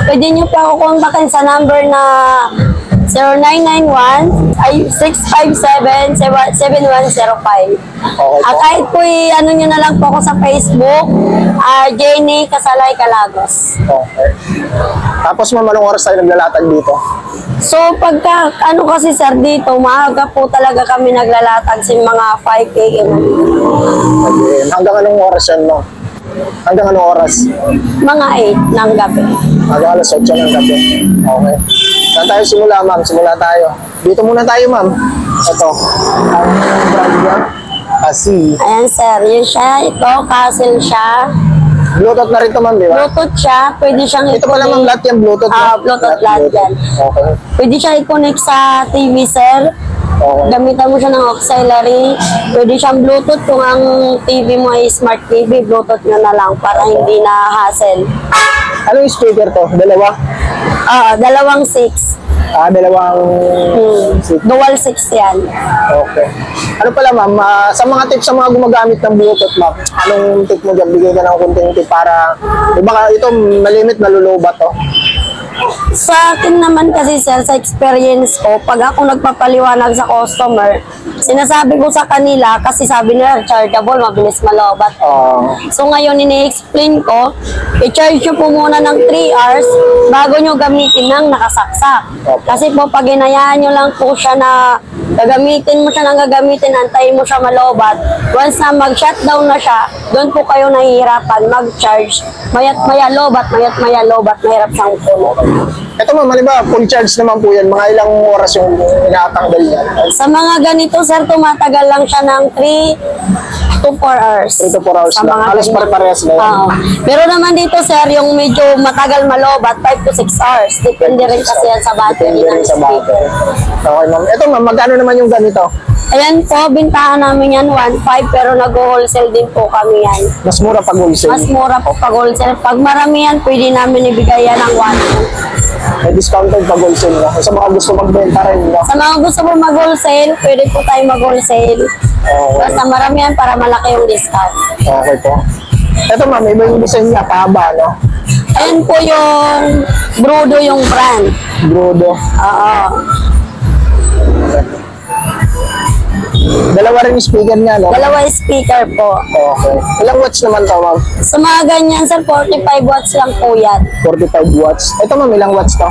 Pwede nyo po ako kontakin sa number na 0991-657-7105. Kahit po ano nyo na lang po ako sa Facebook, Jenny Casalay Calagos. Okay. Tapos ma'am, anong oras tayo naglalatag dito? So pagka ano kasi sir dito, maaga po talaga kami naglalatag sa mga 5 a.m. Okay. Hanggang anong oras yan, no? Hanggang anong oras? Mga 8 ng gabi. Hanggang alas 8 ng gabi. Okay. Saan tayo simula, ma'am? Simula tayo. Dito muna tayo, ma'am. Ito. Ang brand niya. Kasi. Ayan sir, yun siya. Ito, Castle siya. Bluetooth na rin ito, ma'am, di ba? Bluetooth siya. Pwede siyang ito pala, ma'am, lahat yung Bluetooth. Bluetooth lahat yan. Okay. Pwede siya i-connect sa TV, sir. Okay. Gamitan mo siya ng auxiliary. Pwede siyang Bluetooth kung ang TV mo ay smart TV. Bluetooth nyo na lang para hindi na hassle. Ano yung speaker to? Dalawa? Dalawang 6. Dalawang... Dual 6 yan. Okay. Ano pala, ma'am, sa mga tips sa mga gumagamit ng Bluetooth, ma'am, anong tip mo dyan? Bigay ka ng kunting tip para... Baka ito, malimit, malulubat to. Sa akin naman kasi sir, sa experience ko, pag ako nagpapaliwanag sa customer, sinasabi ko sa kanila, kasi sabi nila, rechargeable, mabilis malobat. So ngayon, ini-explain ko, i-charge nyo po muna ng 3 hours bago nyo gamitin ng nakasaksak. Kasi po, pag inayaan nyo lang po siya na gagamitin mo siya ng gagamitin, antayin mo siya malobat, once na mag-shutdown na siya, doon po kayo nahihirapan mag-charge. Mayat-maya lobat, mayat-maya lobat, mahirap siyang puno. Ito ma'am, halimbawa, full charge naman po yan. Mga ilang oras yung inatanggal yan? Sa mga ganito, sir, tumatagal lang siya ng 3 to 4 hours. 3 to 4 hours lang. Halos pare-parehas na yan. Pero naman dito, sir, yung medyo matagal malobat, 5 to 6 hours. Depende rin kasi yan sa battery ng speaker. Okay, ma'am. Ito, ma'am, magkano naman yung ganito? Ayan po, bintahan namin yan 1.5 pero nag-wholesale din po kami yan. Mas mura pag wholesale? Mas mura po pag wholesale. Pag marami yan, pwede namin ibigay yan ng 1.2. May discounted pag wholesale na. Sa mga gusto magbenta rin, no? Sa mga gusto po mag-wholesale, pwede po tayo mag-wholesale. Basta marami yan para malaki yung discount. Okay po. Ito ma'am, iba yung design niya, pahaba, no? Ayan po yung Brudo yung brand. Brudo. Dalawa rin yung speaker niya, no? Dalawa speaker po. Okay. Ilang watts naman to, ma'am? Sa mga ganyan, sir, 45 watts lang po yan. 45 watts. Ito, ma'am, ilang watts to?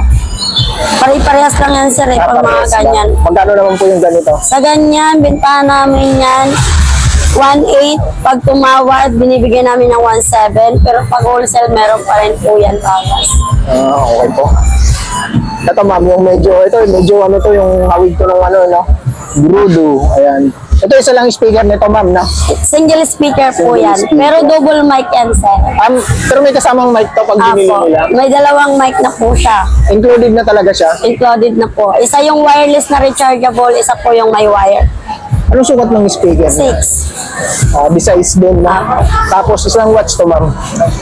Pare-parehas lang yan, sir, pag mga ganyan. Magkano naman po yung ganito? Sa ganyan, bintahan namin yan 1.8. Pag tumawad, binibigyan namin ng 1.7. Pero pag wholesale, meron pa rin po yan bawas. Okay po. Ito, ma'am, yung medyo ano to, yung hawig to ng ano, no? Brudo. Ayan. Ito isa lang speaker nito, ma'am, na? Single speaker po yan. Pero double mic yan, sir. Pero may kasamang mic to pag binili nila? May dalawang mic na po siya. Included na talaga siya? Included na po. Isa yung wireless na rechargeable, isa po yung may wire. Anong sukat ng speaker? 6. Besides din, na. Tapos isang watts to, ma'am?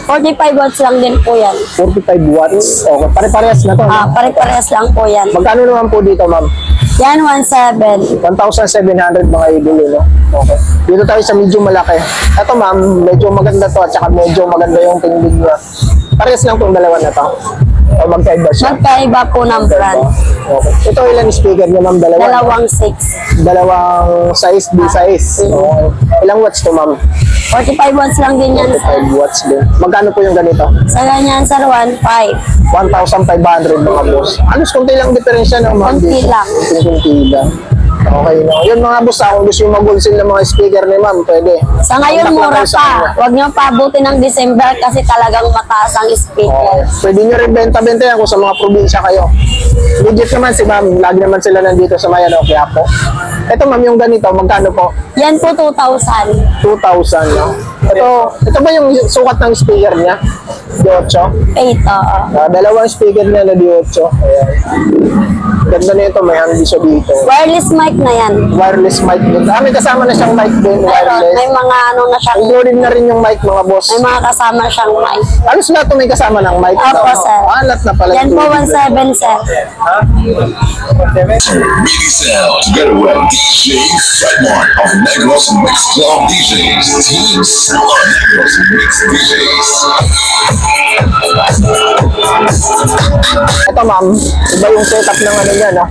45 watts lang din po yan. 45 watts? Okay. Pare-parehas na to, no? Pare-parehas lang po yan. Magkano naman po dito, ma'am? Yan, 1.7. 1,700 mga idolo, no? Okay. Dito tayo sa medyo malaki. Ito, ma'am, medyo maganda to at saka medyo maganda yung tindig niya. Parehas lang itong dalawa na to. O magkaiba siya? Magkaiba po ng brand. Okay. Ito ilang speaker niya, ma'am? Dalawang 6. Dalawang size, B-size. Okay. Ilang watts to, ma'am? 45 watts lang din yan, sir. 45 watts din. Magkano po yung ganito? Sa ganyan, sir, 1.5. 1,500 mga boss. Halos konti lang diferensya ng mga Konti lang. Konti lang. Okay, no. Yun mga boss, kung gusto yung mag-wholesale ng mga speaker ni ma'am, pwede. Sa ngayon, mura pa. Huwag nyo pabuti ng December kasi talagang mataas ang speaker. Pwede nyo rin benta-benta yan kung sa mga probinsya kayo. Legit naman si ma'am, lagi naman sila nandito sa Mayan, okay po. Ito ma'am, yung ganito, magkano po? Yan po 2,000. 2,000, no? Ito ba yung sukat ng speaker niya? D8? 8, dalawang speaker niya na D8. Ayan. Ganda na ito, may handy siya dito. Wireless mic na yan. Wireless mic din. May kasama na siyang mic din, wireless. May mga ano na siyang... Included na rin yung mic, mga boss. May mga kasama siyang mic. Halos lahat may kasama ng mic. Opo, sir. Lahat na pala. Yan po, 1.7, sir. MIDI Sound, together with DJ Fredmark of Negros Mix Club DJs. Team Sound Negros Mix DJs. Ito ma'am, iba yung setup ng ano niya, no?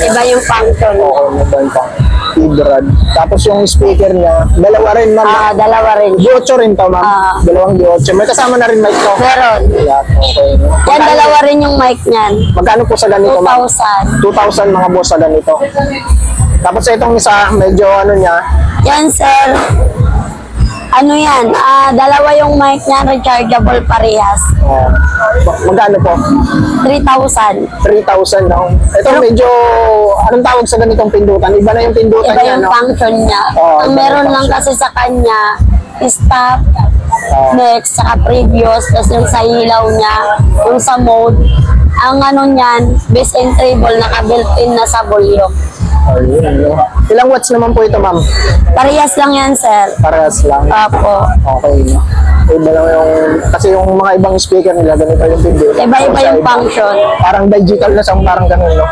Iba yung function. Oo, mobile pang Ibrad. Tapos yung speaker niya, dalawa rin ma'am. Dalawa rin. G8 rin to ma'am. Dalawang G8. May kasama na rin mic to. Meron. Yeah, okay. Yan, dalawa rin yung mic niyan. Magkano po sa ganito ma'am? 2,000. 2,000 mga boss sa ganito. Tapos itong isa, medyo ano niya, Yan, sir. Ano yan? Dalawa yung mic niya, rechargeable parehas. magkano po? 3,000. 3,000 no? Ito medyo, anong tawag sa ganitong pindutan? Iba na yung pindutan Iba niya, yung no? function niya. Oo, Ang iba meron yung lang function. kasi sa kanya, stop, next, saka previous, tapos yung sa ilaw niya, yung sa mode. Ang ano niyan, bass and treble, naka-built-in na sa volume. Ayun, no? Ilang watts naman po ito ma'am? Parehas lang yan, sir. Parehas lang. Opo. Okay. Iba lang yung, kasi yung mga ibang speaker nila, ganito yung pindutan. Iba-iba yung function. Parang digital na siyang parang ganun, no?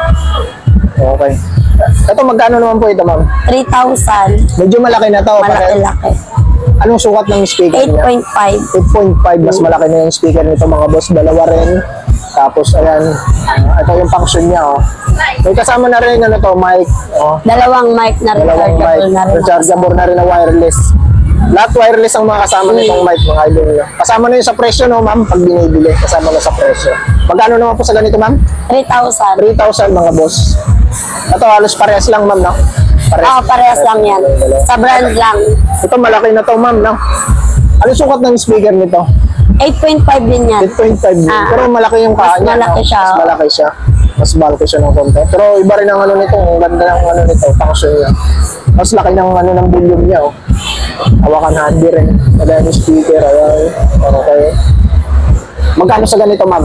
Okay. Ito, magkano naman po ito ma'am? 3,000. Medyo malaki na to. Malaki-laki. Anong sukat ng speaker niya? 8.5. 8.5, mas malaki na yung speaker nito mga boss, dalawa rin. Tapos ayan, ito yung function niya, oh. May kasama na rin ano to, mic, oh. Dalawang mic na Dalawang mic, rechargeable na rin. rechargeable na rin na wireless. Lahat wireless ang mga kasama nitong mic, mga idol nyo. Kasama na yun sa presyo, no ma'am, pag binibili, kasama na sa presyo. Magkano naman po sa ganito ma'am? 3,000. 3,000 mga boss. Ito halos parehas lang ma'am, no? Parehas lang yan. Sa brand lang. Ito malaki na to ma'am, no? Ano sukat ng speaker nito? 8.5 din yan. 8.5 din. Pero malaki yung paa Mas niya. malaki no? siya. Mas malaki siya. Mas bulky siya ng konti. Pero iba rin ang ano nito. Ang ganda ng ano nito. Function niya. Mas laki ng ano ng volume niya. Oh. Hawakan handy rin. Madaya yung speaker. Ayan. Okay. Magkano sa ganito ma'am?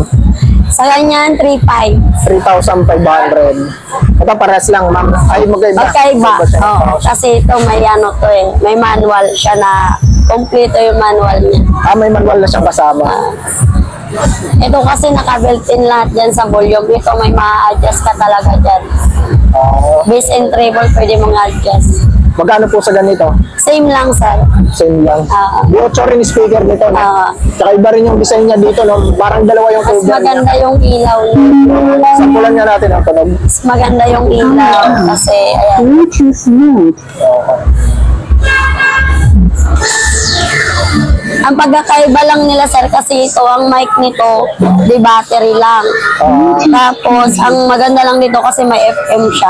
Sa ganyan, 3,500. 3,500. Ito parehas lang ma'am. Ay magkaiba. Magkaiba. Siya. Oo. Kasi ito may ano to eh. May manual siya na kompleto yung manual niya. May manual na siyang kasama. Ito kasi naka-built-in lahat dyan sa volume. Ito may ma-adjust ka talaga dyan. Bass and treble pwede mong adjust. Magkano po sa ganito? Same lang, sir. Same lang. Yung 8 rin speaker nito. No? Tsaka iba rin yung design niya dito. No? Parang dalawa yung Mas cover niya. maganda yung ilaw niya. Sampulan nga natin ang tunog. Mas maganda yung ilaw kasi ayan. Ang pagkakaiba lang nila, sir, kasi ito, ang mic nito, di battery lang. Tapos, ang maganda lang dito kasi may FM siya.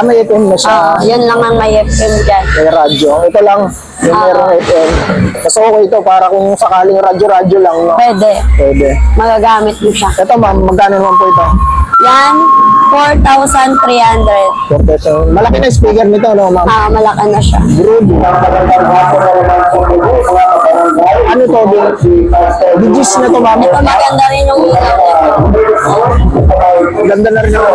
May FM na siya. Yun lang ang may FM dyan. May radyo. Ito lang, yung merong FM. Mas okay ito para kung sakaling radyo-radyo lang. No? Pwede. Pwede. Magagamit mo siya. Ito ma'am, magkano naman po ito? Yan, 4,300. 4,000. Malaki na yung speaker nito, no ma'am? Malaki na siya. Groovy. Ano to? Digis na to ma'am? Ito maganda rin yung ilaw niya. Ganda na rin yung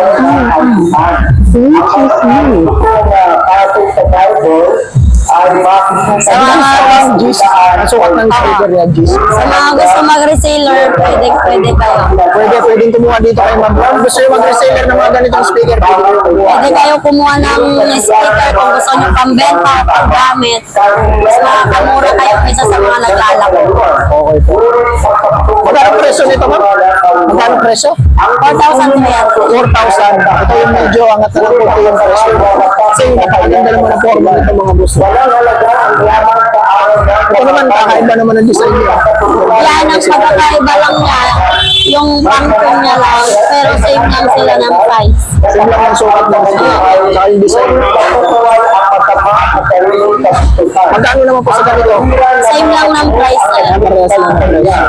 Sa mga Gis. Ang sukat ng speaker niya, Gis. Sa mga gusto mag-reseller, pwede kayo. Pwedeng kumuha dito kay ma'am. Kung gusto yung mag-reseller ng mga ganitong speaker, pwede kayo kumuha. Pwede kayo kumuha ng speaker kung gusto nyo pambenta o panggamit. Mas makakamura kayo kaysa sa mga naglalako. Okay po. Magkano presyo nito ma'am? Magkano presyo? 4,300. 4,000. Ito yung medyo angat na lang po yung presyo. Kasi napakaganda naman ang forma nito mga gusto. Ito naman, kakaiba naman ang design niya. Yan, ang pagkakaiba lang niya, yung function niya lang, pero same lang sila ng price. Same lang ang sukat ng speaker. Saka yung design. Magkano naman po sa ganito? Same lang ng price nila. Parehas lang ang presyo.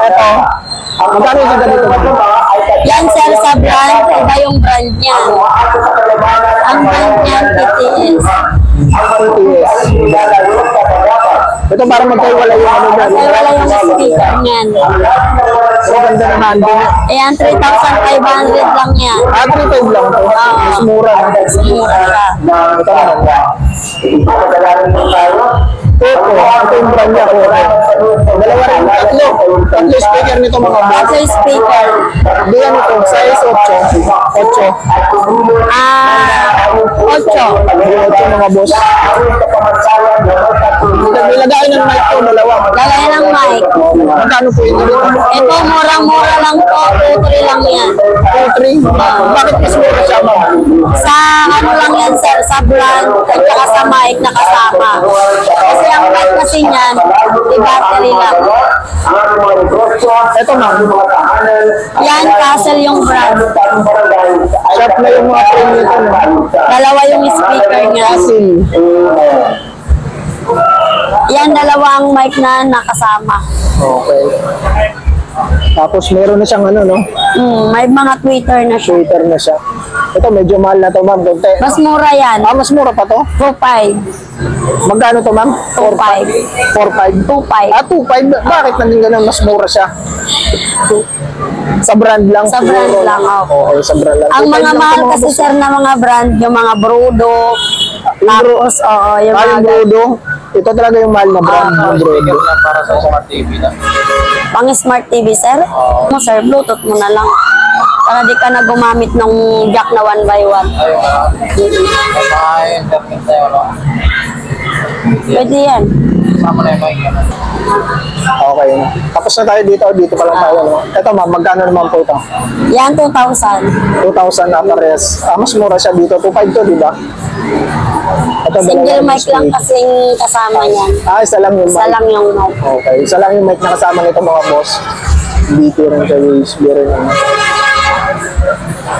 Ito. Magkano yung sa ganito? Yan, sir, sa brand, iba yung brand niya. Ang brand niya, TTS. TTS. Ito parang magkaiwala yung ano dyan. Kaya wala yung speaker niyan. So, ganda na handle. Ayan, 3,500 lang yan. 3.5 lang to. Mas mura. Mas mura siya. Ito naman. Ito yung brand niya. Dalawa rin. Tatlo. Tatlo speaker nito mga boss. Tatlo speaker. Di ano ito, size 8. 8. 8. 8 mga boss. Nilagay ng mic ko, dalawa. Lagay ng mic. Magkano po ito dito? Ito, mura-mura lang to. 2-3 lang yan. 2-3? Bakit mas mura siya ba? Sa ano lang yan, sir, sa brand at saka sa mic na kasama. Kasi ang mic kasi niyan, i-battery lang. Ito ma'am. Yan, Castle yung brand. Sharp na yung mga frame nito. No? Dalawa yung speaker niya. Castle. Yan, dalawang mic na nakasama. Okay. Tapos meron na siyang ano, no? May mga Twitter na siya. Twitter na siya. Ito medyo mahal na to ma'am. Konti. Mas mura yan. Mas mura pa to? 2.5. Magkano to ma'am? 2.5. 4.5? 2.5. 2.5. Bakit nandun ganun mas mura siya? Sa brand lang? Sa brand siguro. lang, Okay, sa brand lang. Ang 2.5 mga lang mahal to, mga kasi boss. sir na mga brand, yung mga Brudo, tapos yung Yung mga Brodo. Ito talaga yung mahal na brand. Yung Brodo. Para sa smart TV na. pang smart TV sir. Mo sir, Bluetooth mo na lang. Para di ka na gumamit ng jack na 1x1. Ayun mga internet tayo, no? Pwede yan. Sama na yung mic yan. Okay. Tapos na tayo dito. Dito pa lang tayo. No? Ito ma'am, magkano naman po ito? Yan, 2,000. 2,000 na pares. Mas mura siya dito. 2,500 to, di ba? Ito, Single dalawang mic lang speaker. kasing kasama niyan. Isa lang yung Isa mic. lang yung mic. Okay. Isa lang yung mic na kasama nito mga boss. BT rin siya, USB rin.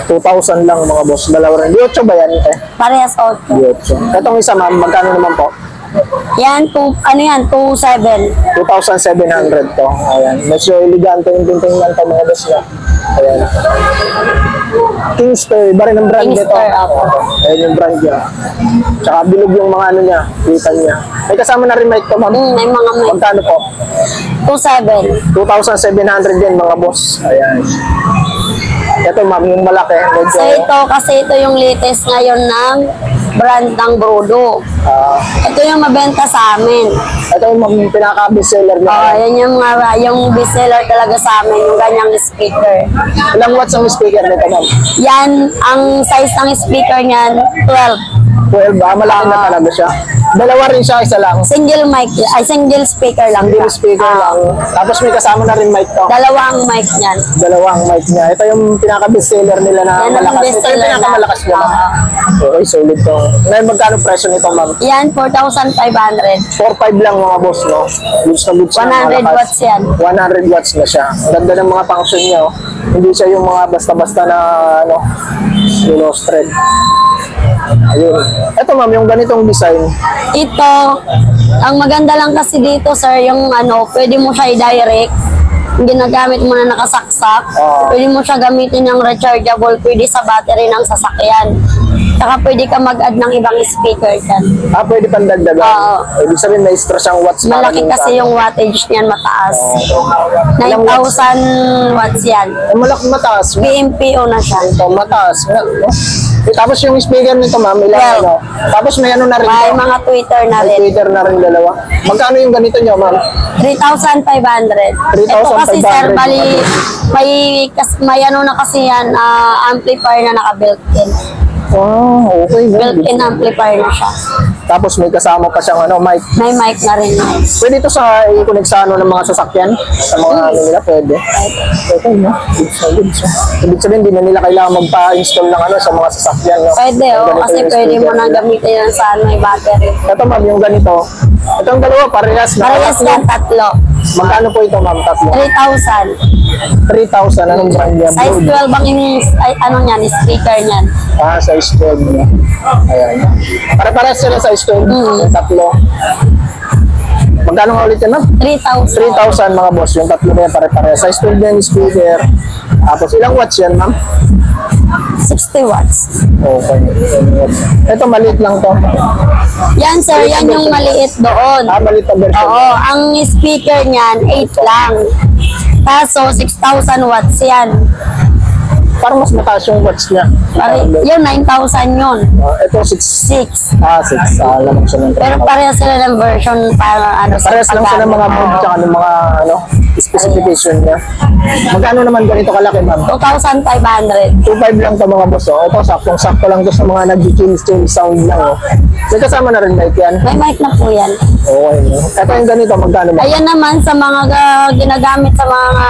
2,000 lang mga boss. Dalawa rin. Di 8 ba yan? Parehas 8. Di 8. Itong isa ma'am, magkano naman po? Yan, 2,700. 2,700 to. Ayan. Medyo elegante yung tinting lang to mga boss niya. Ayan. Kingspur, iba rin ang brand nito. Kingspur, ako. Ayan yung brand niya. Tsaka bilog yung mga ano niya, kita niya. May kasama na rin mic to ma'am. May mga mic. Magkano po? 2,700. 2,700 din mga boss. Ayan. Ito ma'am, yung malaki. Medyo, So ito, kasi ito yung latest ngayon ng brand ng Brodo. Ito yung mabenta sa amin. ito yung pinaka-bestseller niya. Yan yung bestseller talaga sa amin, yung ganyang speaker. Ilang watts ang speaker nito ma'am? Yan, ang size ng speaker niyan, 12. 12 ba? Malaki na talaga siya. Dalawa rin siya, isa lang. Single mic, ay single speaker lang. Single siya. speaker lang. Tapos may kasama na rin mic to. Dalawang mic niyan. Dalawang mic niya. Ito yung pinaka-bestseller nila na Yan ang malakas. Ito yung bestseller pinakamalakas na. nila. Okay, solid to. Ngayon, magkano presyo nito ma'am? Yan, 4,500. 4.5 lang mga boss, no? Goods na goods na 100 malakas. watts yan. 100 watts na siya. Ang ganda ng mga function niya, oh. Hindi siya yung mga basta-basta na, ano, thread. Ayun. Ito ma'am, yung ganitong design. Ito, ang maganda lang kasi dito, sir, yung pwede mo siya i-direct. Yung ginagamit mo na nakasaksak. Pwede mo siya gamitin ng rechargeable, pwede sa battery ng sasakyan. Saka pwede ka mag-add ng ibang speaker dyan. Pwede pang dagdagan. Oo. Ibig sabihin, may extra siyang watts. para Malaki dun kasi sa- yung wattage niyan, mataas. Ilang watts? 9,000 watts yan. Malaki mataas. PMPO na siya. Ito, mataas. Tapos yung speaker nito ma'am, ilang Well, ano? Tapos may ano na rin. May to? mga Twitter na May rin. Twitter na rin dalawa. Magkano yung ganito nyo ma'am? 3,500. Ito kasi sir, 3,500. bali, may ano na kasi yan, amplifier na naka-built-in. Oh, okay. Built-in amplifier na siya. Tapos may kasama pa siyang ano, mic. May mic na rin. Pwede ito sa i-connect sa ano ng mga sasakyan? Sa mga ano nila, pwede. Okay, no? Good. Ibig sabihin, hindi na nila kailangan magpa-install ng ano sa mga sasakyan, no? Pwede, Ganito kasi yung pwede mo speaker nang nila. gamitin yan sa may battery. Ito ma'am, yung ganito. Itong dalawa, parehas na. Parehas yan, tatlo. Magkano po ito ma'am? Tatlo. 3,000. 3,000. Anong brand niya? Size 12 ang ano niyan, speaker niyan. Size 12 niya. Ayan. Pare-parehas sila size 12. Yung tatlo. Magkano nga ulit yun ma'am? 3,000. 3,000 mga boss. Yung tatlo na yan pare-parehas. Size 12 na yung speaker. Tapos ilang watts yan ma'am? 60 watts. Okay. Ito maliit lang to. Yan sir, yan yung maliit doon. Maliit na version. Oo, ang speaker niyan, 8 lang. Kaso, 6,000 watts yan. Parang mas mataas yung watts niya. Yung 9,000 yun. Ito 6. 6. 6. Lamang siya ng Pero parehas sila ng version para ano. sa parehas lang siya ng mga paggamit. mode tsaka ng mga ano, specification niya. Magkano naman ganito kalaki, ma'am? 2,500. 2.5 lang to mga boss. Oh. Ito, saktong-sakto lang to sa mga nag-change sound lang. Oh. May kasama na rin mic yan. May mic na po yan. Okay. No? Ito yung ganito, magkano ba? Ayan naman sa mga ginagamit sa mga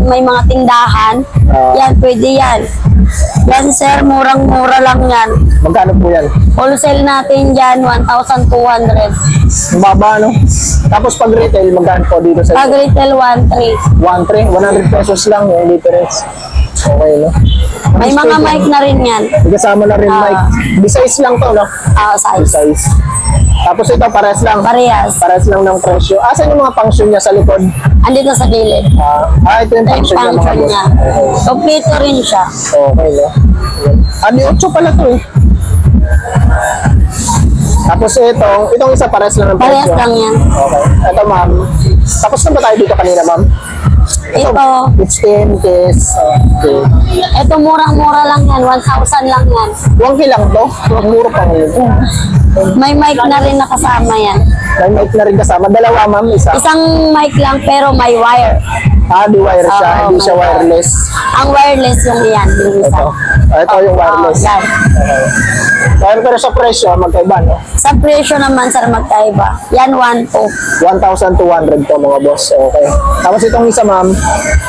may mga tindahan. Yan, pwede yan. Yan sir, murang-mura lang yan. Magkano po yan? Wholesale natin dyan, 1,200. Ang baba, no? Tapos pag retail, magkano po dito sa Pag retail, 1,300. 100 pesos lang yung difference. Okay, no? May mga mic na rin yan. May kasama na rin mic. Besides lang to, no? Size. Besides. Tapos ito, pares lang. Parehas. Pares lang ng presyo. Asan yung mga function niya sa likod? Andito sa gilid. Ito yung Ito yung function niya, mga function boss. niya. Kompleto rin siya. Okay, no? Di 8 pala to eh. Tapos itong isa pares lang ng presyo. Parehas lang yan. Okay. Ito, ma'am. Tapos na ba tayo dito kanina, ma'am? Ito, It's 10 case. Okay. ito murang-mura lang yan. 1,000 lang yan. 1K lang to. Muro pa ngayon. May mic na rin nakasama yan. May mic na rin kasama. Dalawa, ma'am. Isa. Isang mic lang pero may wire. Di wire siya. Oo, Hindi siya may wire. wireless. Ang wireless yung yan. Yung isa. Ito. Ito yung wireless. Yan. Pero sa presyo, magkaiba, no? Sa presyo naman, sir, magkaiba. Yan, 1,200. 1,200 to, mga boss. Okay. Tapos itong isa, ma'am.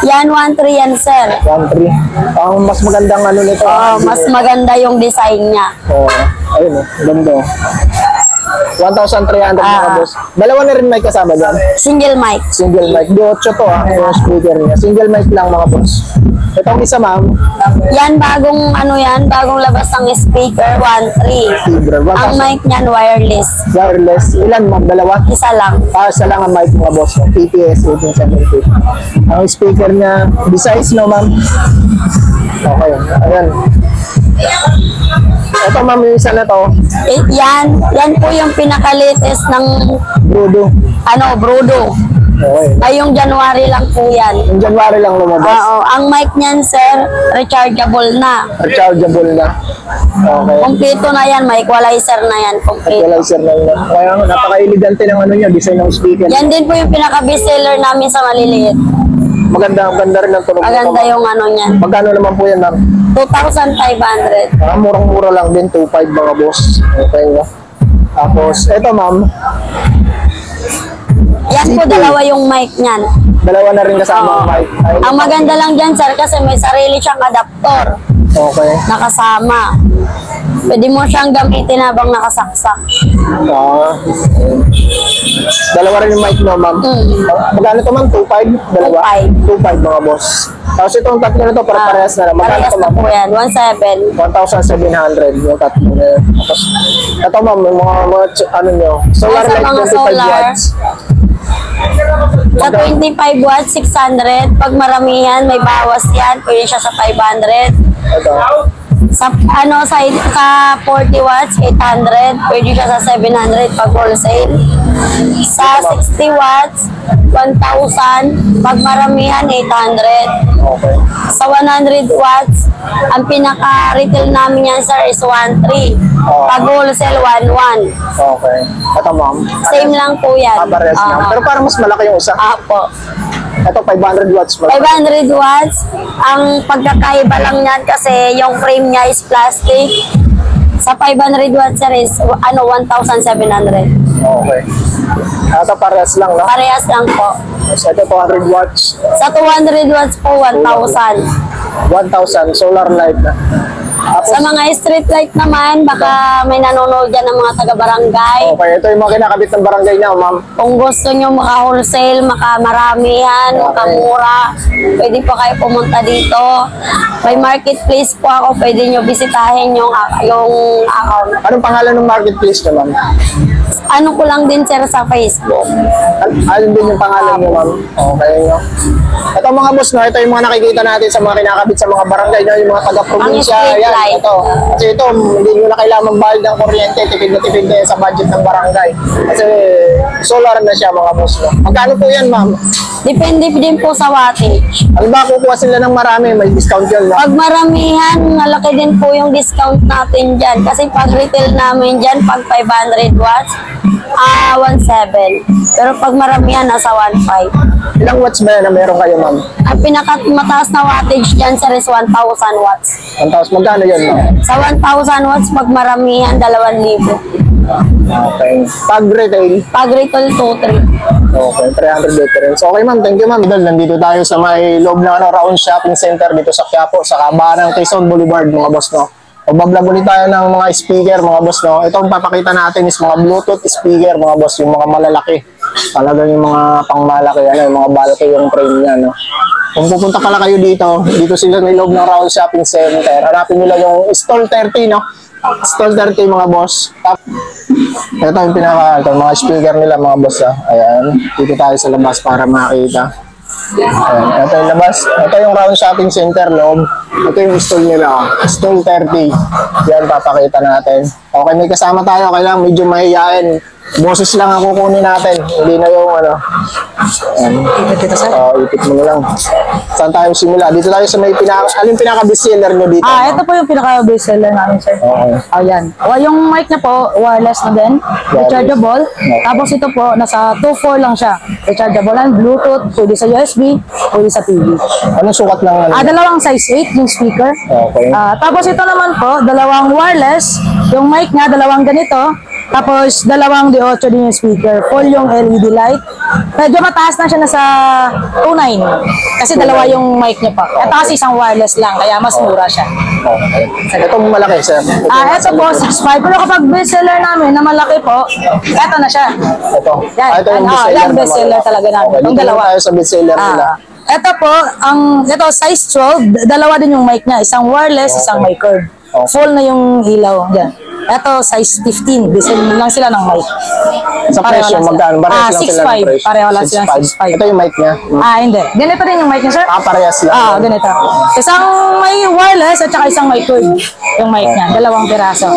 Yan, 1,300 yan, sir. 1,300. Ang mas magandang ano nito. Mas maganda yung design niya. Ayun, ganda. 1,300 mga boss. Dalawa na rin may kasama dyan. Single mic. Single mic. Di 8 to, yung speaker niya. Single mic lang, mga boss. Itong isa, ma'am. Yan, bagong bagong labas ng speaker, 1,300. Ang mic niyan, wireless. Wireless. Ilan, ma'am? Dalawa? Isa lang. Isa lang ang mic, mga boss. PPS 1870. Ang speaker niya, besides, no, ma'am? Okay. Ayan. Ito, ma'am, yung isa na to. Yan po yung pinaka-latest ng Brudo. Brudo. Okay. Ay, yung January lang po yan. Yung January lang lumabas. Oo. Ang mic niyan, sir, rechargeable na. Rechargeable na. Okay. Kompleto na yan, may equalizer na yan. Kompleto. Equalizer lang na. Kaya napaka-elegante ng ano niya, design ng speaker. Yan din po yung pinaka-best seller namin sa maliliit. Maganda rin ang tunog. Maganda yung niyan. Magkano naman po yan, ma'am? 2,500. Murang-mura lang din, 2.5 mga boss. Okay, no? Tapos, eto, ma'am. Yan po, dalawa yung mic niyan. Dalawa na rin kasama ang Oo. mic. Ayun. Ang maganda lang dyan, sir, kasi may sarili siyang adaptor Okay. nakasama. Pwede mo siyang gamitin habang nakasaksak. Dalawa rin yung mic, no, ma'am? Magkano to, ma'am? 2.5? Dalawa? 2.5 mga boss. Tapos itong tatlo na to, parehas na lang. Magkano Parehas to, na ma'am? po yan, 1,700. 1,700 yung tatlo na yun. Tapos, ito, ma'am, yung mga ano nyo. Solar Sa light, mga 25 solar. watts. Sa 25 watts, 600. Pag maramihan, may bawas yan. Pwede siya sa 500. Ito. Sa 40 watts, 800. Pwede siya sa 700 pag wholesale. Sa 60 watts, 1,000. Pag maramihan, 800. Okay. Sa 100 watts, ang pinaka-retail namin yan, sir, is 1,300. Pag wholesale, 1,100. Okay. Ito, ma'am. Same lang po yan. Parehas lang. Pero parang mas malaki yung isa. Apo. Ito, 500 watts. 500 watts. Ang pagkakaiba lang yan kasi yung frame niya is plastic. Sa 500 watts, sir, is 1,700. Okay. Ito, parehas lang, no? Parehas lang po. So, ito, 200 watts. Sa 200 watts po, 1,000. 1,000. Solar light na. Tapos, Sa mga street light naman, baka may nanonood dyan ng mga taga-barangay. okay, ito yung mga kinakabit ng barangay niya, ma'am. Kung gusto nyo maka-wholesale, maka-maramihan, makamura, pwede po kayo pumunta dito. May marketplace po ako, pwede nyo bisitahin yung account. Anong pangalan ng marketplace niya, ma'am? Ano ko lang din, sir, sa Facebook. Alin din yung pangalan niyo, ma'am? Okay, no? Ito mga boss, no? Ito yung mga nakikita natin sa mga kinakabit sa mga barangay, no? Yung mga taga-probinsya. Ang street Yan, light. ito. Kasi ito, hindi nyo na kailangan magbayad ng kuryente. Tipid na tipid na yan sa budget ng barangay. Kasi solar na siya, mga boss, no? Magkano po yan, ma'am? Depende din po sa wattage. Ano ba, kukuha sila ng marami, may discount yun, no? Pag maramihan, malaki din po yung discount natin dyan. Kasi pag retail namin dyan, pag 500 watts, 1.7. Pero pag maramihan, nasa 1.5. Ilang watts ba yan na meron kayo, ma'am? Ang pinakamataas na wattage dyan, sir, is 1,000 watts. 1,000, magkano yun, ma'am? Sa 1,000 watts, pag maramihan, 2,000. Okay. Pag retail, Pag retail, 2,300. okay, 300 difference. Okay, ma'am, thank you, ma'am. Idol, nandito tayo sa may loob ng Round Shopping Center dito sa Quiapo, sa kabahan ng Quezon Boulevard, mga boss, no? Magbablog ulit tayo ng mga speaker, mga boss, no? Ito ang papakita natin is mga Bluetooth speaker, mga boss, yung mga malalaki. Talagang yung mga pangmalaki, yung mga bulky yung frame niya, no? Kung pupunta pala kayo dito sila may loob ng Round Shopping Center. Hanapin nila yung Stall 30, no? Stall 30, mga boss. Ito yung mga speaker nila, mga boss, Ayan, dito tayo sa labas para makita. Ayan, ito yung labas. Ito yung Round Shopping Center loob. Ito yung stall nila. Stall 30. Yan, papakita natin. Okay, may kasama tayo. Kailangan medyo mahihain. Boses lang ang kukunin natin. Hindi na yung ano. Ayan. Ipit mo na lang. Saan tayo simula? Dito tayo sa may alin pinaka-bestseller nyo dito? Ito po yung pinaka-bestseller namin, sir. Okay. Ayan. Yung mic niya po, wireless na din. Rechargeable. Tapos ito po, nasa 2.4 lang siya. Rechargeable and Bluetooth, pwede sa USB, pwede sa TV. Anong sukat ng ano? Dalawang size 8 yung speaker. Okay. Tapos ito naman po, dalawang wireless. Yung mic niya, dalawang ganito. Tapos, dalawang D8 din yung speaker. Full yung LED light. Medyo mataas na siya, nasa 2.9. Kasi dalawa yung mic niya pa. Ito kasi isang wireless lang, kaya mas mura siya. Okay. Itong malaki, sir. Ito po, 6.5. Pero kapag bestseller namin na malaki po, ito na siya. Ito. Yan. Ito yung bestseller. Yan, bestseller talaga namin. Okay. Yung Dito dalawa. tayo sa bestseller nila. Ito po, ito size 12, dalawa din yung mic niya. Isang wireless, isang mic cord. Full na yung ilaw. Yan. Ito, size 15. Design lang sila ng mic. Sa presyo, magkano? Parehas lang sila ng 6.5. presyo. Pareho lang sila ng 6.5. 6.5. Ito yung mic niya. Hindi. Ganito rin yung mic niya, sir. Parehas lang. Ganito. Isang may wireless at saka isang mic cord. Yung mic niya. Dalawang piraso.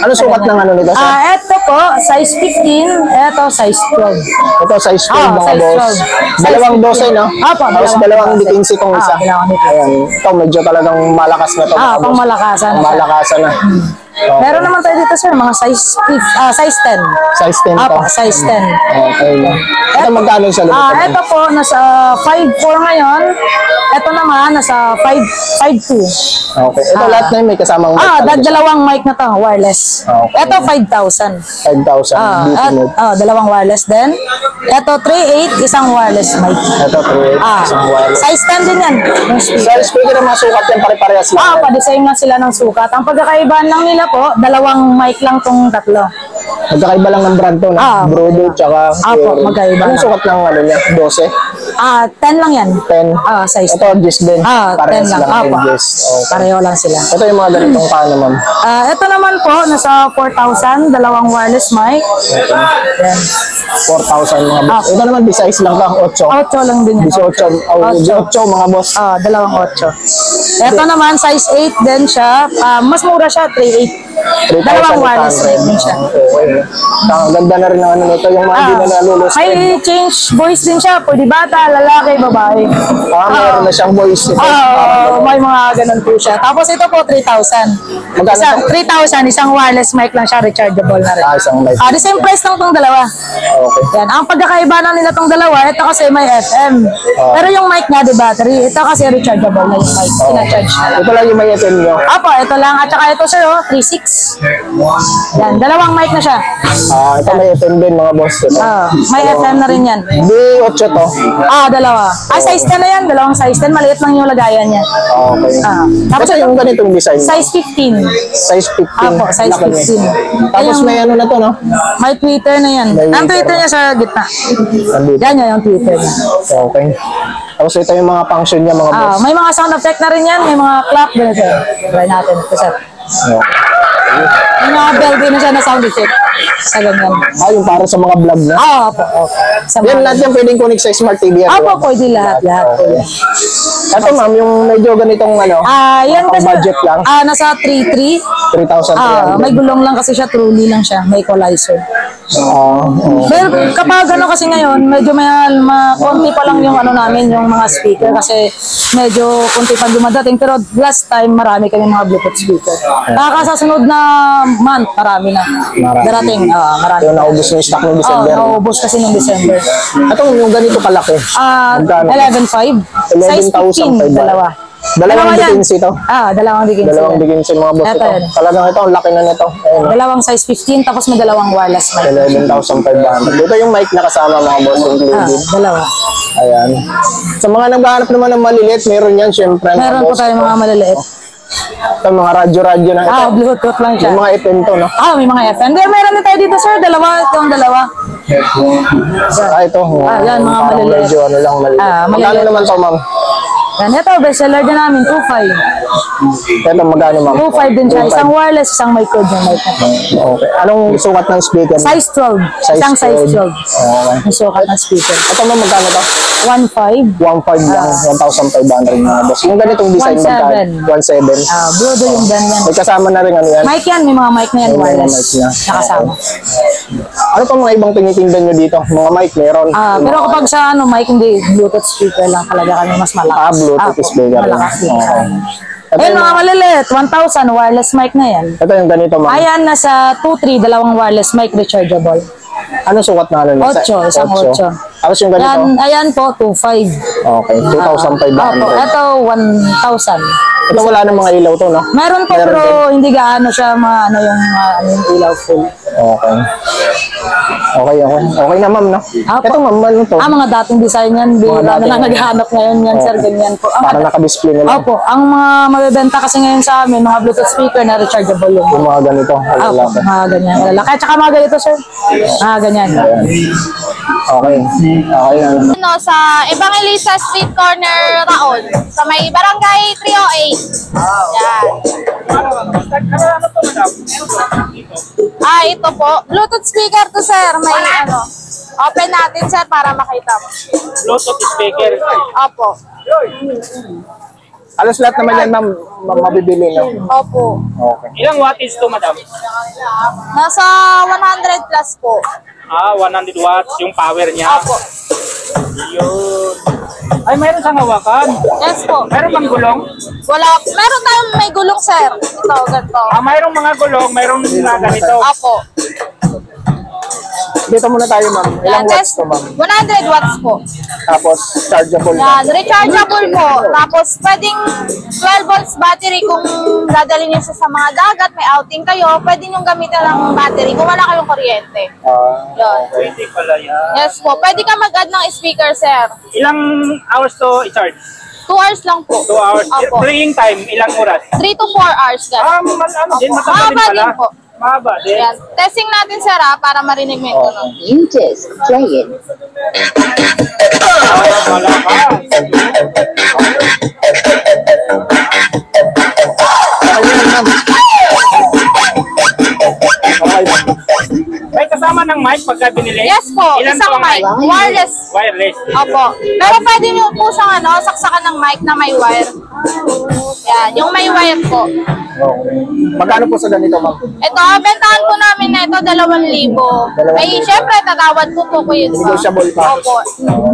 Ano sukat ng ano nito, sir? Ito po, size 15. Ito, size 12. Ito, size 12, mga size boss. 12. Dalawang Size 12, no? Apo, Tapos dalawang dikinsi itong isa. dalawang dikinsi. Ayan. Ito, medyo talagang malakas na ito, mga boss. Pangmalakasan. Malakasan na. Okay. Meron naman tayo dito, sir, mga size 10. Size 10 to. Apo, size 10. Okay. Ito, magkano sa lumit? Ito po, nasa 5.4 ngayon. Ito naman, nasa 5.2. Okay. Ito lahat na yun, may kasamang mic. Dalawang mic na to, wireless. Okay. Ito, 5,000. 5,000. Bluetooth. Dalawang wireless din. Ito, 3.8, isang wireless mic. Ito, 3. Isang wireless. Size 10 din yan. Yung Sa speaker. speaker ng mga sukat yan, pare-parehas lang. Pa-design lang sila ng sukat. Ang pagkakaibahan lang nila po, dalawang mic lang tong tatlo. Magkakaiba lang ng brand to, no? Brodo, tsaka... Apo, magkaiba Anong lang. sukat ng ano niya? 12? 10 lang yan. 10? Size Ito, Gis din. 10 Parehas lang. lang. Apa. Gis. Okay. Pareho lang sila. Ito yung mga ganitong paano, ma'am. Ito naman po, nasa 4,000, dalawang wireless mic. Yan. 4,000 mga boss. Ito naman, size lang lang, 8. 8 lang din yan. 18 mga boss. Dalawang 8. Ito naman, size 8 din siya. Mas mura siya, 3,800. Dalawang wireless mic din siya. Okay. Ang ganda na rin ng ano nito, yung mga hindi na nalulus. May change voice din siya. Pwede bata, lalaki, babae. Meron na siyang voice. May mga ganun po siya. Tapos ito po, 3,000. Magkano 3,000, isang wireless mic lang siya, rechargeable na rin. Isang mic. The same price lang tong dalawa. Okay. Yan. Ang pagkakaiba na nila tong dalawa, ito kasi may FM. Pero yung mic niya, di battery, ito kasi rechargeable na yung mic. Pina-charge na lang. Ito lang yung may FM nyo. Apo, ito lang. At saka ito, sir, 3.6. Yan, dalawang mic na siya. Ito may FM din mga boss. May FM na rin yan. D8 to. Dalawa. Size 10 na yan. Dalawang size 10. Maliit lang yung lagayan niya. Okay. Tapos Ito yung ganitong design. size 15. Size 15. Apo, size Laki niya. 15. Tapos may ano na to, no? May Twitter na yan. May Ang Twitter Twitter niya sa gitna. Nandito. Yan yung Twitter niya. Okay. Tapos ito yung mga function niya mga boss. May mga sound effect na rin yan. May mga clap din sir. Try natin. Ito, sir. May mga bell din na siya na sound effect. Sa ganyan. Yung para sa mga vlog na. Opo. Sa Yan mga- lahat yan pwedeng connect sa Smart TV. Opo, pwede lahat. Okay. Ito ma'am, yung medyo ganitong ano, Yan pang kasi, budget lang. nasa 3.3. 3,300. May gulong lang kasi siya, truly lang siya. May equalizer. Pero kapag ano kasi ngayon, medyo konti pa lang yung ano namin, yung mga speaker kasi medyo konti pa dumadating. Pero last time, marami kami mga Bluetooth speaker. Sa sunod na month, marami na darating. Marami. Yung naubos yung stock ng Oo, December. naubos kasi nung December. Atong yung ganito kalaki. Magkano? 11.5. Size 15, 11,500. dalawa. Dalawang yan. dikinsi ito. Dalawang dikinsi. Dalawang dikinsi mga boss Ito ito. yan. Talagang ito, ang laki na nito. Ayun. Dalawang size 15, tapos may dalawang wireless mic. 11,500. Ito yung mic na kasama mga boss, included. Dalawa. Ayan. Sa mga naghahanap naman ng maliliit, meron yan syempre. mga Meron po boss. tayong mga maliliit. Ito, mga radyo-radyo na ito. Bluetooth lang siya. Yung mga FM to, no? May mga FM. Meron din tayo dito, sir. Dalawa. Itong dalawa. Ito. yan, mga parang maliliit. medyo ano lang, maliliit. Magkano maliliit. naman to, ma'am? Yan, ito, bestseller din namin. 2.5. Ito, magkano, ma'am? 2.5 din siya. 2.5. Isang wireless, isang mic code yung mic. Okay. Anong sukat ng speaker? Size 12. Isang size 12. Okay. Yung sukat ng speaker. Ito, ma'am, magkano to? 1.5. 1.5 lang, 1,500 mga boss. Yung ganitong design 1.7. magkano? 1.7. Brodo yung brand yan. May kasama na rin ano yan. Mic yan. May mga mic na yan. May mga Wireless. mic niya. Nakasama. Ano pa mga ibang tinitindan nyo dito? Mga mic, meron. Pero kapag sa mic, hindi. Bluetooth speaker lang talaga kami mas malakas. Bluetooth speaker. Malakas din. Okay. Ito Ayun, yung, mga maliliit. 1,000 wireless mic na yan. ito yung ganito, ma'am. Ayan, nasa 2.3, dalawang wireless mic rechargeable. Ano sukat na ano? 8, isang 8. Tapos yung ganito? Yan, ayan po, 2.5. Okay, 2,500. Opo, ito 1,000. Ito wala ng mga ilaw to, no? Meron po, Meron pero hindi gaano siya yung ilaw full. Okay. Okay na, ma'am, no? Opo. Ito, ma'am, ano to? Mga dating design yan, bihira na dating- lang naghahanap ngayon yan, sir, ganyan po. Para naka-display na lang. Opo, ang mga mabibenta kasi ngayon sa amin, mga Bluetooth speaker na rechargeable yung Yung mga ganito. Opo, mga ganyan. Lalaki. At saka mga ganito, sir. Mga ganyan. Okay. Okay na. Ano, sa Evangelista Street Corner, Raon. Sa may Barangay 308. Yan. Ito po. Bluetooth speaker to, sir. May ano. Open natin, sir, para makita mo. Bluetooth speaker. Opo. Alos lahat naman yan, ma'am, mabibili, no? Opo. Okay. Ilang wattage to, madam? Nasa 100 plus po. 100 watts yung power niya. Opo. Yun. Ay, mayroon siyang hawakan. Yes po. Mayroon bang gulong? Wala. Meron tayong may gulong, sir. Ito, ganito. Mayroong mga gulong, mayroong na ganito. Opo. Dito muna tayo, ma'am. Ilang Yan, watts to, ma'am? 100 watts po. Tapos, chargeable Yan, na. rechargeable po. Tapos, pwedeng 12 volts battery kung dadalhin nyo siya sa mga dagat, may outing kayo, pwede nyo gamitin ng battery kung wala kayong kuryente. Yan. Pwede pala yan. Yes po. Pwede ka mag-add ng speaker, sir. Ilang hours to i-charge? 2 hours lang po. 2 hours. Opo. Playing time, ilang oras? 3 to 4 hours, guys. Ano din, Opo. mataba din Mahaba pala. din po. Mahaba din. Yan. Testing natin, sir, para marinig mo yung tunog. You just play it. Malakas. May kasama ng mic pagka binili? Yes po. Ilan Isang po ang mic. Wireless. Wireless. Opo. Pero pwede nyo po siyang saksakan ng mic na may wire. Yan. Yung may wire po. Magkano po sa ganito, ma'am? Ito, bentahan po namin na ito 2,000. May, syempre, tatawad po po yun. Negotiable pa. Opo.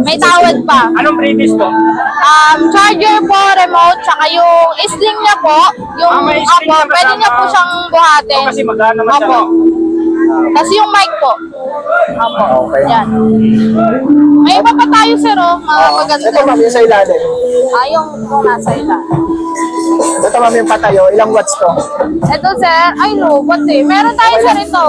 May tawad pa. Anong previous po? Charger po, remote, tsaka yung sling niya po. Yung, may sling opo, na pwede niya po kasama. siyang buhatin. Kasi magkano naman siya, Opo. no? Tapos yung mic po. Opo. Okay. Yan. May iba pa tayo, sir, oh. Mga maganda. Ito, ma'am, yung sa ilalim. Yung kung nasa ila. Ito, ma'am, yung patayo. Ilang watts to? Ito, sir. Ay, no. What eh? Meron tayo, sir, ito.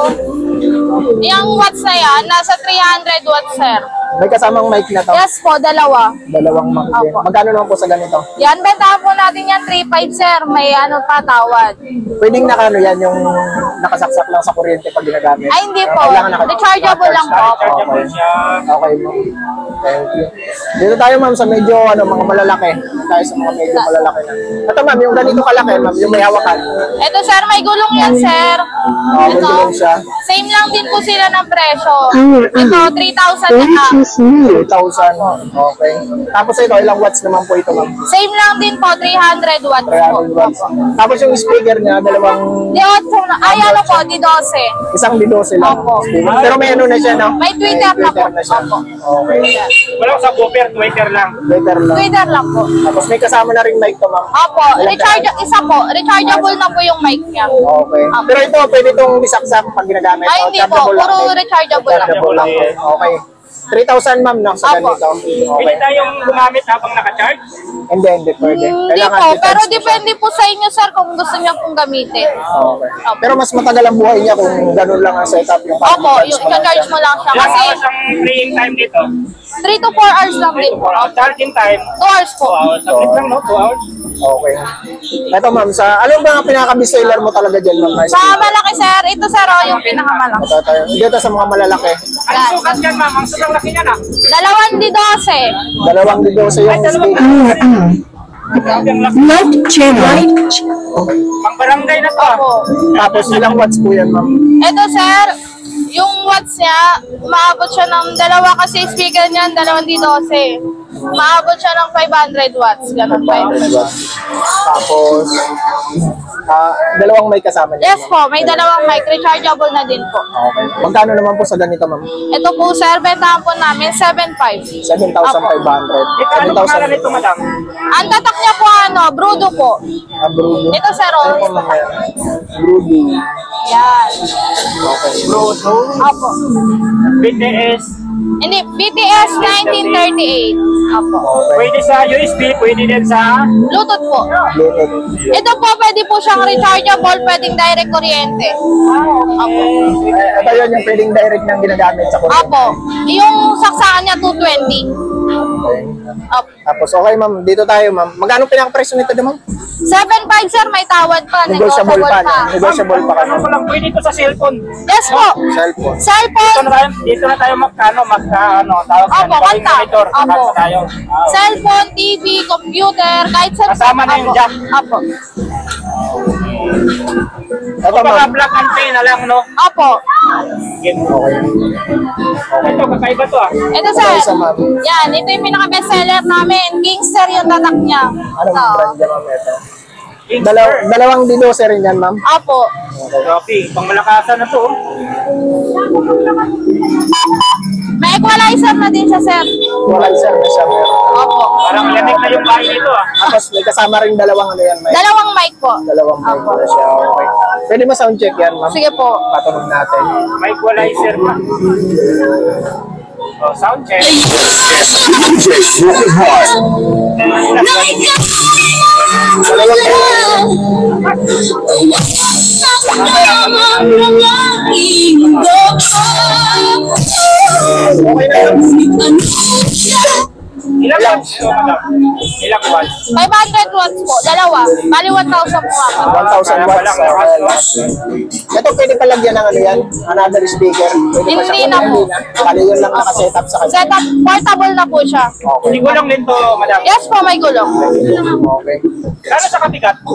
Yung watts na yan, nasa 300 watts, sir. May kasamang mic na to. Yes po, dalawa. Dalawang mic din. Opo. Magkano naman po sa ganito? Yan, bentahan po natin yan, 3.5, sir. May ano pa, tawad. Pwedeng nakano yan, yung nakasaksak lang sa kuryente pag ginagamit. Ay, hindi po. Kailangan Rechargeable lang po. Chargeable siya. Okay, ma'am. Thank you. Dito tayo, ma'am, sa medyo mga malalaki. Tayo sa mga medyo malalaki na. Ito, ma'am, yung ganito kalaki, ma'am, yung may hawakan. Ito, sir, may gulong yan, sir. May Ito, gulong siya. same lang din po sila ng presyo. Ito, 3,000 na 3,000. Okay. Tapos ito, ilang watts naman po ito, ma'am? Same lang din po, 300 watts po. 300 watts. Tapos yung speaker niya, dalawang, Di 8 na, ay ano po, di 12. isang di 12 lang. Opo. Speaker. Pero may ano na siya, no? May Twitter na po. na siya. Opo. Okay. Walang subwoofer, Twitter lang. Better lang. Twitter lang po. Tapos may kasama na rin mic to, ma'am. Opo, isa po, rechargeable na po yung mic niya. Okay. Pero ito, pwede itong bisaksak pag ginagamit. Ay, O, hindi po, chargeable lang puro din. rechargeable lang. Chargeable lang. Okay. 3,000, ma'am, no? Sa Opo. ganito. Pwede Okay. tayong gumamit habang naka-charge. Hindi pwede. Hindi po, i-charge pero mo siya. depende po sa inyo, sir, kung gusto niyo pong gamitin. Okay. Pero mas matagal ang buhay niya kung ganun lang ang setup yung Opo, yung i-charge mo lang siya. Ilang Kasi hours ang playing time dito? 3 to 4 hours lang din po. Charging time? 2 hours po. 2 hours. Saglit lang, no? 2 hours. Okay. Ito, ma'am, sa ano ba ang pinaka-bestseller mo talaga dyan, ma'am? Sa malaki, sir, ito, sir, oh, yung pinakamalaki. Ito tayo. Dito sa mga malalaki. Ang sukat yan, ma'am. Ang sobrang laki niya na. 2 di 12. Dalawang dito yung speaker. Ang laki. Pang barangay na to. ah. Opo. Tapos ilang watts po yan, ma'am? Ito, sir, yung watts niya, umaabot siya ng dalawa kasi speaker niya, 2 di 12. Umaabot siya ng 500 watts. Ganun, 500 watts. Tapos, dalawang may kasama niya. Yes po, may dalawang mic. Rechargeable na din po. Okay. Magkano naman po sa ganito, ma'am? Ito po, sir, bentahan po namin 7.5. 7,500. Ito, ano pangalan nito, madam? Ang tatak niya po, Brudo po. Bruno. Ito, sir, oh. Ano po, ma'am? Bruno. Yan. Okay. Bruno. Opo. BTS. Hindi, BTS 1938. Opo. Pwede sa USB, pwede din sa... Bluetooth po. Bluetooth. Ito po, pwede po siyang rechargeable, pwedeng direct kuryente. Opo. Ito yun yung pwedeng direct nang ginagamit sa kuryente. Opo. Yung saksakan niya, 220. Okay. Opo. Tapos, okay, ma'am. Dito tayo, ma'am. Magkano pinaka-presyo nito, ma'am? 7.5, sir, may tawad pa. Negotiable pa. Negotiable pa Ano kami. ko lang, pwede ito sa cellphone. Yes po. Cellphone. Cellphone, Dito na tayo tawag Opo, yan, kontak. monitor. Opo. Kontak tayo. cellphone, TV, computer, kahit sa... Kasama na yung jack. Opo. Ito, Baka ma'am. black and pay na lang, no? Opo. Game. Ito, kakaiba to ah. Ito, sir. Isa, ma'am. Yan, ito yung pinaka-bestseller namin. Gangster yung tatak niya. Anong Ito. brand niya, ma'am? Ito. Gangster. Dalawang didose rin yan, ma'am. Opo. Copy. Pang malakasan na to. oh. May equalizer na din siya, sir. Wala sir na siya meron. Opo. Parang lamig na yung bahay nito ah. Tapos may kasama rin dalawang ano yan, may Dalawang mic po. dalawang mic Opo. na siya. Okay. Pwede mo sound check yan, ma'am? Sige po. Patunog natin. May equalizer pa. Oh, sound check. Dalawang okay na lang. Ilang watts to, madam? Ilang watts? 500 watts po. Dalawa. Bali 1,000 po ako. 1,000 watts. Ito pwede palagyan ng ano yan? Another speaker. Pwede pa Hindi siya na po. Bali yun lang nakasetup sa kanya. Setup, portable na po siya. Okay. Hindi ko lang din to, madam. Yes po, may gulong. Okay. Kano sa kabigat? 25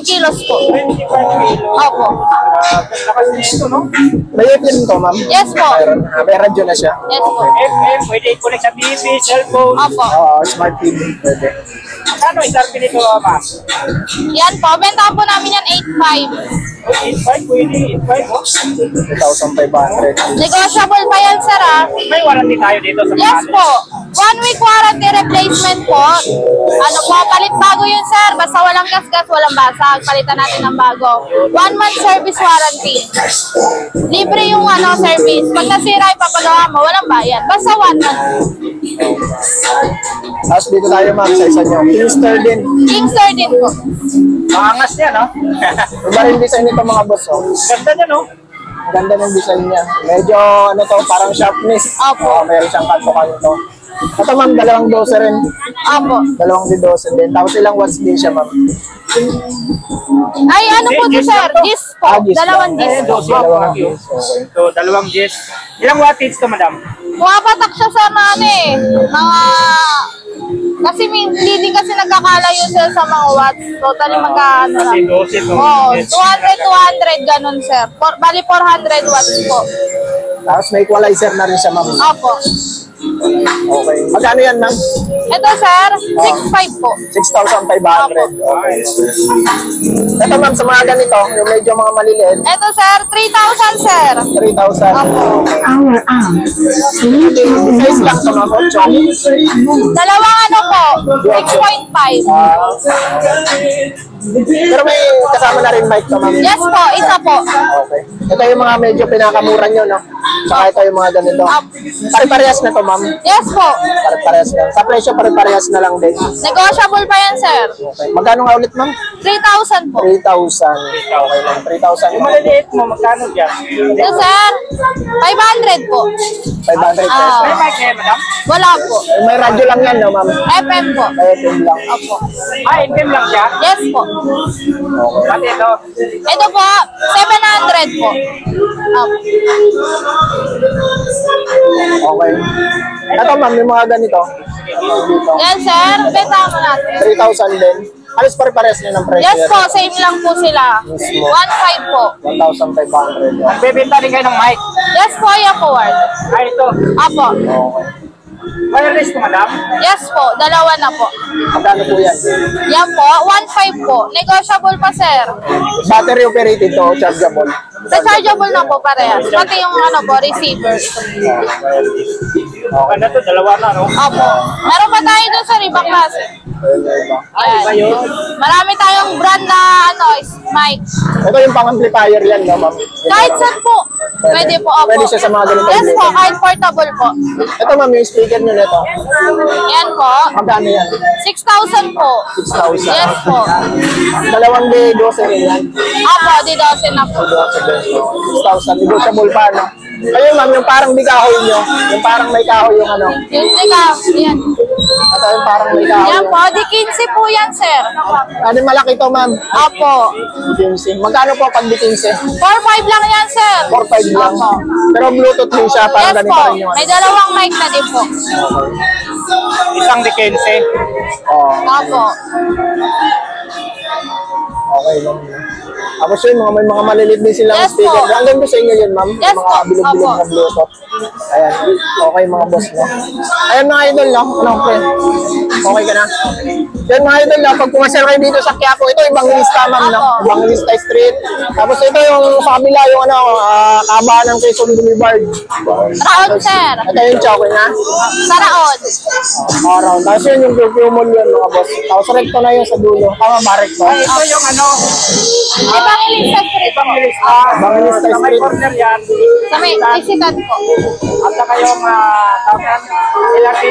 kilos po. 25 kilo. Opo. Lakas nito, no? May FM to, ma'am? Yes po. May radyo na siya. Yes po. FM, pwede i-connect sa TV, cellphone. Opo. Oo, smart TV. Pwede. Kano isang pinito, ma? Yan po. Bentahan po namin yan 8.5. 8.5, pwede 8.5, oh. 2,500. Negotiable pa yan, sir, ah. May warranty tayo dito sa Yes pangalan. po. 1 week warranty replacement po. Ano po, palit bago yun, sir. Basta walang gas-gas, walang basag. Palitan natin ng bago. 1 month service warranty. Libre yung service. Pag nasira, ipapagawa mo, walang bayad. Basta 1 month. Tapos dito tayo, ma'am, sa isa nyo. Kingster din. Kingster din po. Maangas yan, no? Iba rin design nito, mga boss. Oh. Ganda niya, no? Ang ganda ng design niya. Medyo, ano to, parang sharpness. Opo. Meron siyang kanto-kanto to. Ito, ma'am, dalawang dose rin. Opo. Dalawang didose din. Tapos ilang watts din siya, ma'am? Ay, ano po to, sir? Gis po. Gis Dalawang lang. gis po. Dalawang gis. Okay. So, dalawang Gs. Ilang wattage to, madam? Pumapatak siya sa mga kasi hindi din kasi nagkakalayo sila sa mga watts. Totally magkano Kasi lang. 12 to. Oh, 200, 200 ganun, sir. Bali 400 watts po. Tapos may equalizer na rin siya, ma'am. Opo. Okay. Magkano yan, ma'am? Ito, sir, 6.5 po. 6,500. Okay. Ito, ma'am, sa mga ganito, yung medyo mga maliliit, Ito, sir, 3,000, sir. 3,000. Ito yung size lang sa mga 8. Dalawang ano po, 6.5. Pero may kasama na rin mic to, ma'am. Yes po, isa po. Okay. Ito yung mga medyo pinakamura nyo, no? Saka ito yung mga ganito. Pare-parehas na to, ma'am. Yes po. Pare-parehas na. Sa presyo, pare-parehas na lang din. Negotiable pa yan, sir. Okay. Magkano nga ulit, ma'am? 3,000 po. 3,000. Okay lang. 3,000. Yung maliliit mo, magkano dyan? Ito, sir, 500 po. 500 pesos. Ah. Wala po. May radyo lang yan, no, ma'am? FM po. FM lang. Opo. FM lang siya? Yes po. Okay. Ito? Ito po, 700 po. Opo. Okay. Ito, ma'am, yung mga ganito. Dito. Yan, sir. Benta mo natin. 3,000 din. Alis pare-parehas na ng presyo. Yes yan. po, same lang po sila. Mismo. 1.5 po. 1,500. yan. Bebenta rin kayo ng mic. Yes po, yan po, Ward. Ito. Apo. Okay. Wireless po, madam. Yes po, dalawa na po. Magkano po yan? Yan po, 1.5 po. Negotiable pa, sir. Battery operated to, chargeable. Rechargeable na po parehas. Pati yung ano po, receiver. Okay na to, dalawa na, no? Opo. Meron pa tayo doon sa ibang klase. Yan. Marami tayong brand na ano, mic. Ito yung pang-amplifier yan, no, ma'am? Kahit saan po. Pwede po, opo. Pwede siya sa mga ganito. Yes po, kahit portable po. Ito, ma'am, yung speaker nyo nito. Yan po. Magkano yan? 6,000 po. 6,000. Yes po. Dalawang D12 rin yan. Opo, di dosen na po. 6,000. Negotiable pa, no? Ayun, ma'am, yung parang di kahoy nyo. Yung parang may kahoy yung ano. Yung teka, yan. Ito yung parang may kahoy. Yan po, di 15 po yan, sir. Ano malaki to, ma'am? Opo. 15. Magkano po pag di 15? 4-5 lang yan, sir. 4,500 lang. Opo. Pero Bluetooth din siya, parang Yes ganito po. rin yung May ano. dalawang mic na din po. Isang de 15. Oh, Opo. okay lang. Tapos yun, may mga maliliit din silang Yes speaker. po. Hanggang doon sa inyo yun, ma'am. Yes Mga po. bilog-bilog Opo. na Bluetooth. Ayan. Okay, mga boss, no? Ayan, mga idol, no? Ano, friend? Okay ka na? Yan, mga idol, no? Pag pumasyal kayo dito sa Quiapo, ito, Evangelista, ma'am, no? Opo. Evangelista Street. Tapos ito yung sa kabila, yung ano, kabahan ng Quezon Boulevard. Raon, sir. Ito yung Chowking, ha? Sa Raon. Araw. Tapos yun yung Perfume Mall yun, mga boss. Tapos recto na yung sa dulo. Tama ba, recto? Ito yung ano, Evangelista Street po. Evangelista. Evangelista Sa may Street. corner yan. Sa may visitan po. At saka yung LRT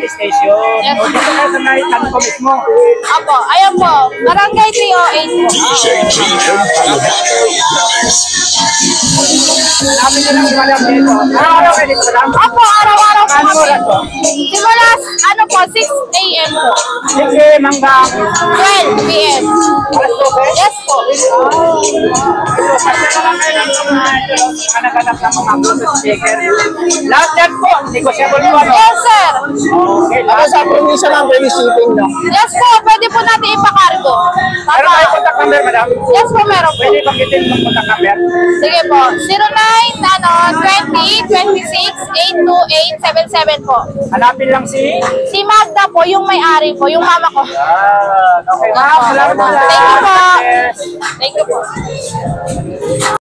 station. Yes. O dito kayo sa may ano ko mismo. Opo. Ayan po. Barangay 308 po. DJ GM Hanapin nyo lang si Madam dito. Araw-araw kayo dito, madam. Opo, araw-araw po Ano kami. oras po? Simula, ano po, 6 a.m. po. 6 a.m. hanggang 12 p.m. alas 12. Yes po. Anak-anak ng mga Bluetooth speaker. Lahat yan po, negotiable po. Ano? Yes, sir. Okay, Ako lahat. sa probinsya lang, pwede shipping, no? Yes po, pwede po natin ipakargo. Meron kayo contact number, madam? Yes po, meron po. Pwede banggitin ng contact number? Sige po. 09-20-26-82877 po. Hanapin lang si... Si Magda po, yung may-ari po, yung mama ko. Okay, ma'am. Salamat po. Thank you po. Yes. Thank you po.